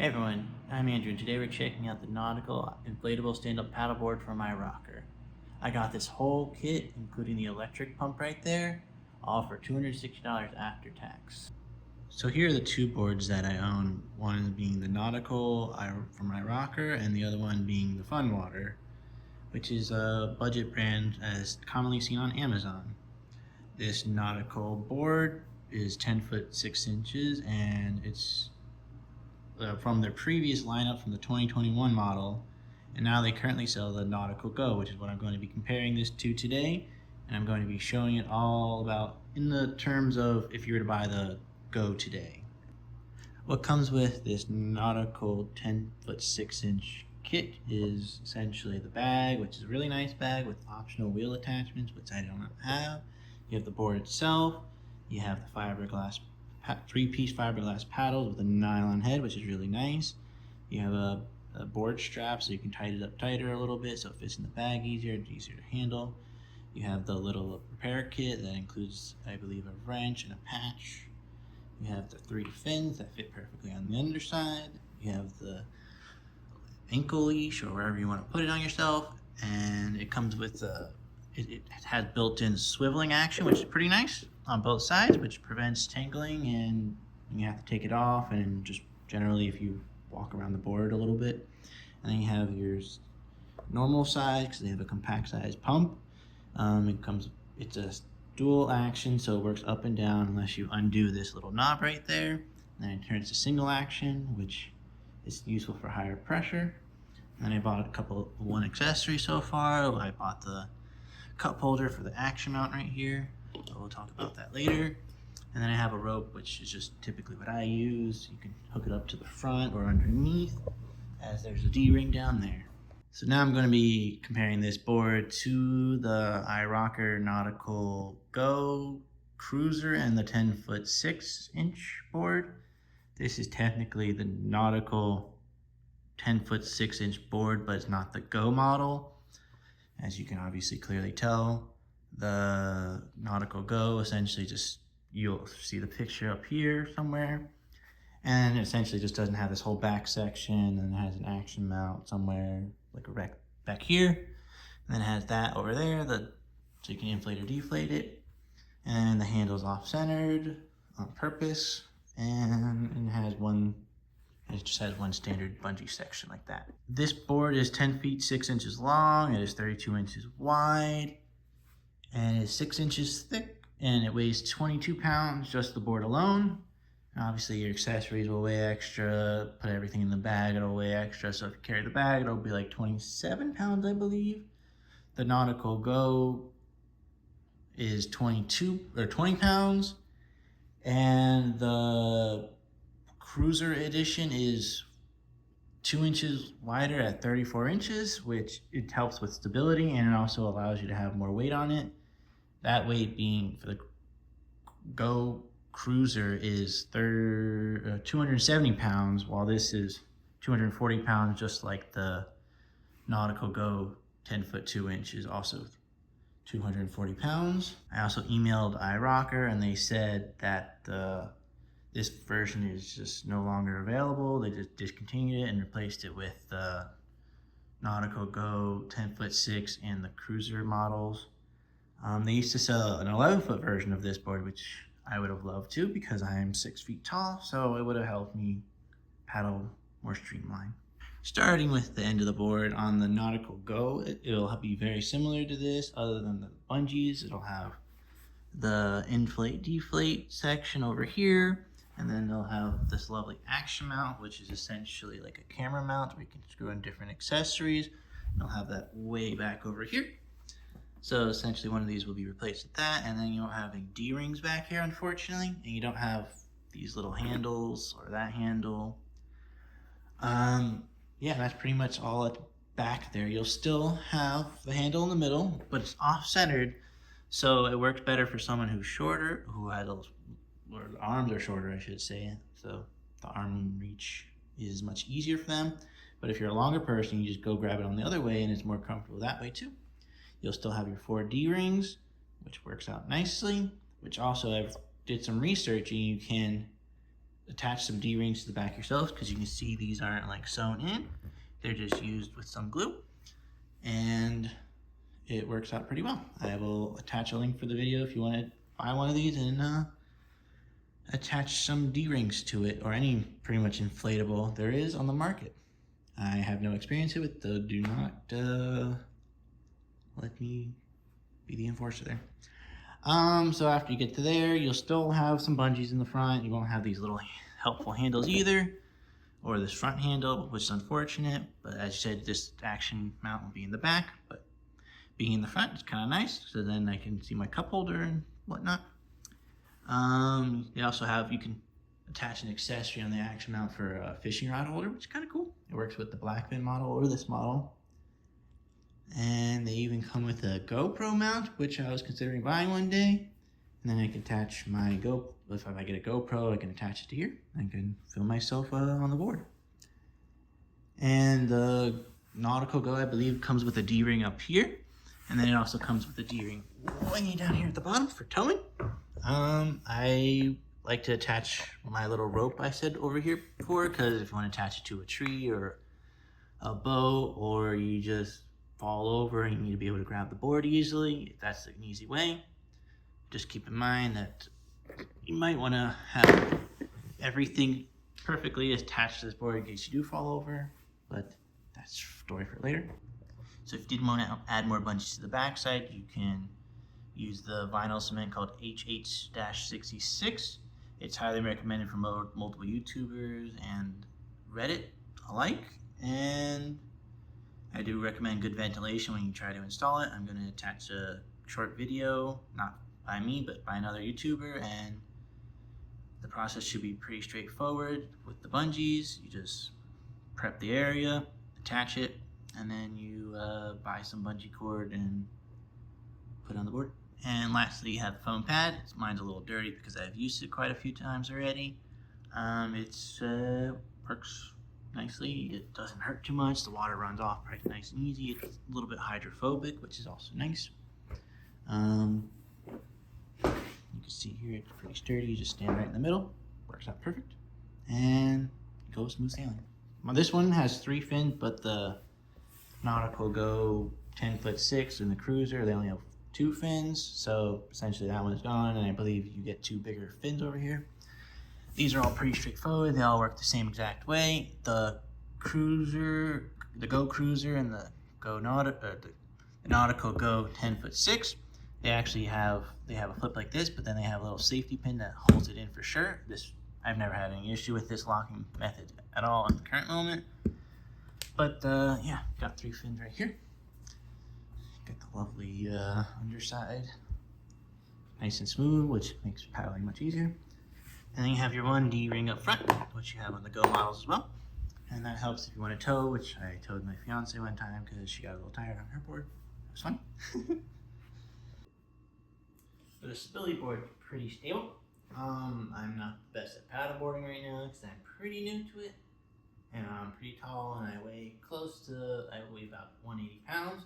Hey everyone, I'm Andrew, and today we're checking out the Nautical inflatable stand-up paddleboard from iRocker. I got this whole kit, including the electric pump right there, all for $260 after tax. So here are the two boards that I own, one being the Nautical from iRocker and the other one being the Funwater, which is a budget brand as commonly seen on Amazon. This Nautical board is 10 foot 6 inches, and it's from their previous lineup from the 2021 model, and now they currently sell the Nautical Go, which is what I'm going to be comparing this to today, and I'm going to be showing it all about in the terms of if you were to buy the Go today. What comes with this Nautical 10 foot 6 inch kit is essentially the bag, which is a really nice bag with optional wheel attachments, which I don't have. You have the board itself, you have the fiberglass 3-piece fiberglass paddles with a nylon head, which is really nice. You have a board strap so you can tighten it up tighter a little bit so it fits in the bag easier, it's easier to handle. You have the little repair kit that includes, I believe, a wrench and a patch. You have the 3 fins that fit perfectly on the underside. You have the ankle leash or wherever you want to put it on yourself, and it comes with it has built-in swiveling action, which is pretty nice on both sides, which prevents tangling, and you have to take it off, and just generally if you walk around the board a little bit. And then you have your normal size, because they have a compact size pump. It's a dual action, so it works up and down unless you undo this little knob right there. And then it turns to single action, which is useful for higher pressure. And then I bought one accessory so far. I bought the cup holder for the action mount right here, so we'll talk about that later. And then I have a rope, which is just typically what I use. You can hook it up to the front or underneath, as there's a D-ring down there. So now I'm going to be comparing this board to the iRocker Nautical Go Cruiser and the 10 foot 6 inch board. This is technically the Nautical 10 foot 6 inch board, but it's not the Go model. As you can obviously clearly tell, the Nautical Go essentially you'll see the picture up here somewhere, and it essentially just doesn't have this whole back section, and it has an action mount somewhere like a rack back here, and then it has that over there so you can inflate or deflate it, and the handle's off-centered on purpose, and it just has one standard bungee section like that. This board is 10 feet 6 inches long, it is 32 inches wide, and it is 6 inches thick, and it weighs 22 pounds, just the board alone. And obviously your accessories will weigh extra, put everything in the bag, it'll weigh extra, so if you carry the bag, it'll be like 27 pounds, I believe. The Nautical Go is 20 pounds, and the Cruiser edition is 2 inches wider at 34 inches, which it helps with stability, and it also allows you to have more weight on it. That weight being for the Go Cruiser is 270 pounds, while this is 240 pounds, just like the Nautical Go 10 foot 2 inches, also 240 pounds. I also emailed iRocker, and they said that this version is just no longer available. They just discontinued it and replaced it with the Nautical Go 10 foot 6 and the Cruiser models. They used to sell an 11 foot version of this board, which I would have loved to because I am 6 feet tall, so it would have helped me paddle more streamlined. Starting with the end of the board on the Nautical Go, it'll be very similar to this, other than the bungees. It'll have the inflate deflate section over here, and then they'll have this lovely action mount, which is essentially like a camera mount where you can screw in different accessories. And they'll have that way back over here. So essentially one of these will be replaced with that, and then you don't have any D-rings back here, unfortunately, and you don't have these little handles or that handle. Yeah, that's pretty much all at the back there. You'll still have the handle in the middle, but it's off-centered, so it works better for someone who's shorter, or the arms are shorter, I should say, so the arm reach is much easier for them. But if you're a longer person, you just go grab it on the other way, and it's more comfortable that way too. You'll still have your 4 D-rings, which works out nicely, which also I've did some research, and you can attach some D-rings to the back yourself, because you can see these aren't like sewn in. They're just used with some glue, and it works out pretty well. I will attach a link for the video if you want to buy one of these and attach some D-rings to it, or any pretty much inflatable there is on the market. I have no experience with it, though. Do not let me be the enforcer there. So after you get to there, you'll still have some bungees in the front. You won't have these little helpful handles either, or this front handle, which is unfortunate. But as you said, this action mount will be in the back, but being in the front is kind of nice, so then I can see my cup holder and whatnot. They also have, you can attach an accessory on the action mount for a fishing rod holder, which is kind of cool. It works with the Blackfin model or this model. And they even come with a GoPro mount, which I was considering buying one day. And then I can attach my if I get a GoPro, I can attach it to here. I can film myself on the board. And the Nautical Go, I believe, comes with a D-ring up here. And then it also comes with a D-ring way down here at the bottom for towing. I like to attach my little rope I said over here before, because if you want to attach it to a tree or a boat, or you just fall over and you need to be able to grab the board easily, that's an easy way. Just keep in mind that you might want to have everything perfectly attached to this board in case you do fall over, but that's a story for later. So if you did want to add more bungees to the backside, you can use the vinyl cement called HH-66. It's highly recommended from multiple YouTubers and Reddit alike, and I do recommend good ventilation when you try to install it. I'm going to attach a short video, not by me, but by another YouTuber, and the process should be pretty straightforward. With the bungees, you just prep the area, attach it, and then you buy some bungee cord and put it on the board. And lastly, you have the foam pad. Mine's a little dirty because I've used it quite a few times already. It works nicely. It doesn't hurt too much. The water runs off pretty nice and easy. It's a little bit hydrophobic, which is also nice. You can see here it's pretty sturdy. You just stand right in the middle. Works out perfect. And go smooth sailing. Well, this one has 3 fins, but the Nautical Go 10'6" and the Cruiser, they only have 2 fins. So essentially that one's gone, and I believe you get 2 bigger fins over here. These are all pretty straightforward. They all work the same exact way. The Cruiser, the Go Cruiser, and the Nautical Go 10'6", they actually have a flip like this, but then they have a little safety pin that holds it in for sure. I've never had any issue with this locking method at all at the current moment. But yeah, got 3 fins right here. Got the lovely underside, nice and smooth, which makes paddling much easier. And then you have your 1 D-ring up front, which you have on the Go models as well. And that helps if you want to tow, which I towed my fiance one time because she got a little tired on her board. It was fun. But the stability board is pretty stable. I'm not the best at paddleboarding right now because I'm pretty new to it. And I'm pretty tall, and I weigh about 180 pounds.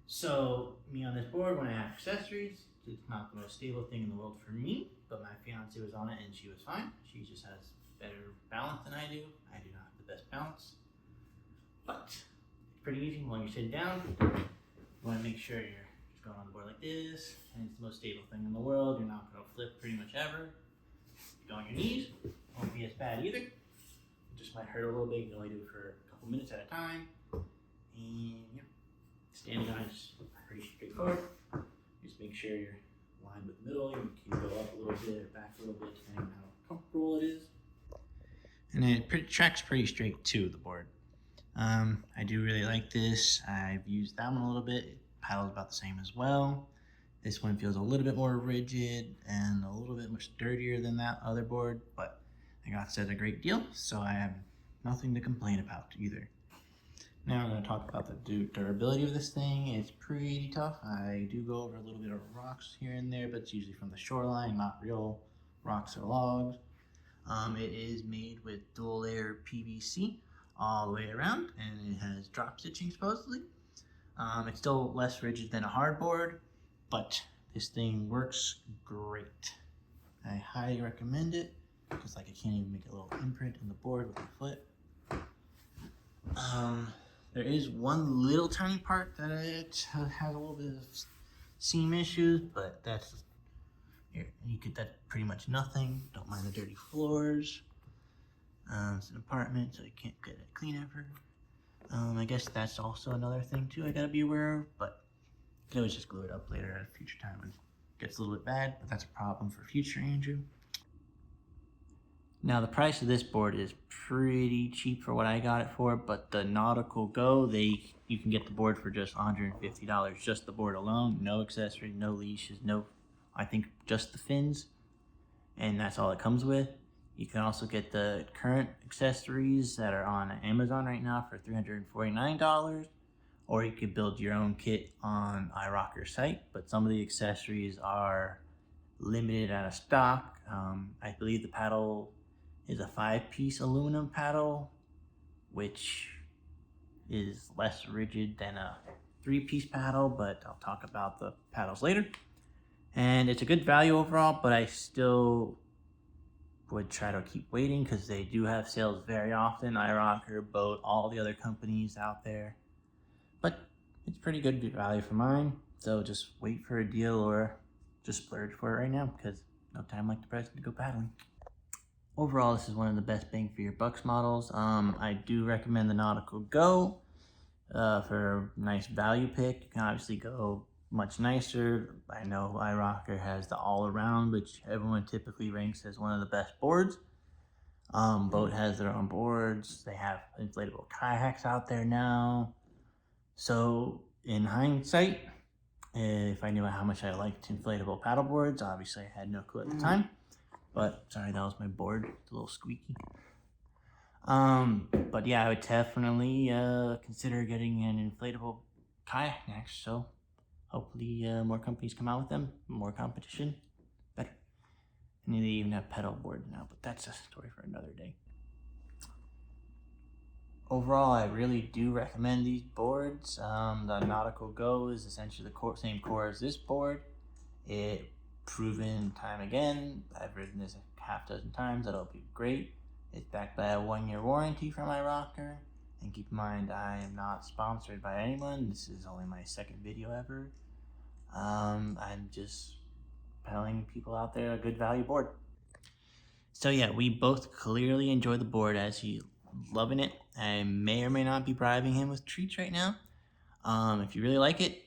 So me on this board, when I have accessories, it's not the most stable thing in the world for me, but my fiance was on it and she was fine. She just has better balance than I do. I do not have the best balance. But it's pretty easy when you're sitting down. You want to make sure you're just going on the board like this, and it's the most stable thing in the world. You're not going to flip pretty much ever. You go on your knees, it won't be as bad either. It just might hurt a little bit. You can only do it for a couple minutes at a time. And yeah, standing on is pretty straightforward. Just make sure you're aligned with the middle. You can go up a little bit or back a little bit depending on how comfortable it is. And it tracks pretty straight to the board. I do really like this. I've used that one a little bit. It paddles about the same as well. This one feels a little bit more rigid and a little bit much dirtier than that other board, but I got set a great deal, so I have nothing to complain about either. Now I'm going to talk about the durability of this thing. It's pretty tough. I do go over a little bit of rocks here and there, but it's usually from the shoreline, not real rocks or logs. It is made with dual layer PVC all the way around, and it has drop stitching supposedly. It's still less rigid than a hardboard, but this thing works great. I highly recommend it. because like I can't even make a little imprint in the board with my foot. There is one little tiny part that it has a little bit of seam issues, but that's you get that pretty much nothing. Don't mind the dirty floors. It's an apartment, so you can't get it clean ever. I guess that's also another thing too I gotta be aware of, but you can always just glue it up later at a future time when it gets a little bit bad, but that's a problem for future Andrew. Now the price of this board is pretty cheap for what I got it for, but the Nautical Go, you can get the board for just $150, just the board alone, no accessories, no leashes, I think just the fins, and that's all it comes with. You can also get the current accessories that are on Amazon right now for $349, or you could build your own kit on iRocker site, but some of the accessories are limited out of stock. I believe the paddle is a 5-piece aluminum paddle, which is less rigid than a 3-piece paddle, but I'll talk about the paddles later. And it's a good value overall, but I still would try to keep waiting because they do have sales very often. iRocker, Boat, all the other companies out there. But it's pretty good value for mine. So just wait for a deal or just splurge for it right now because no time like the present to go paddling. Overall, this is one of the best bang for your bucks models. I do recommend the Nautical Go for a nice value pick. You can obviously go much nicer. I know iRocker has the all-around, which everyone typically ranks as one of the best boards. Boat has their own boards. They have inflatable kayaks out there now. So in hindsight, if I knew how much I liked inflatable paddle boards, obviously I had no clue at the time. But sorry, that was my board. It's a little squeaky. But yeah, I would definitely consider getting an inflatable kayak next. So hopefully more companies come out with them, more competition, better. And they even have pedal boards now, but that's a story for another day. Overall, I really do recommend these boards. The Nautical Go is essentially the same core as this board. It proven time again. I've ridden this a half dozen times. That'll be great. It's backed by a 1-year warranty from iRocker. And keep in mind, I am not sponsored by anyone. This is only my second video ever. I'm just telling people out there a good value board. So yeah, we both clearly enjoy the board as he's loving it. I may or may not be bribing him with treats right now. If you really like it,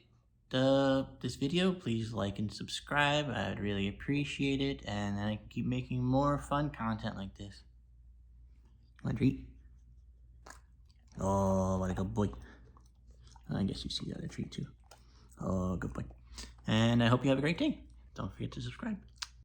this video, please like and subscribe. I'd really appreciate it, and then I can keep making more fun content like this. Want a treat? Oh, what a good boy. I guess you see the other treat too. Oh, good boy. And I hope you have a great day. Don't forget to subscribe.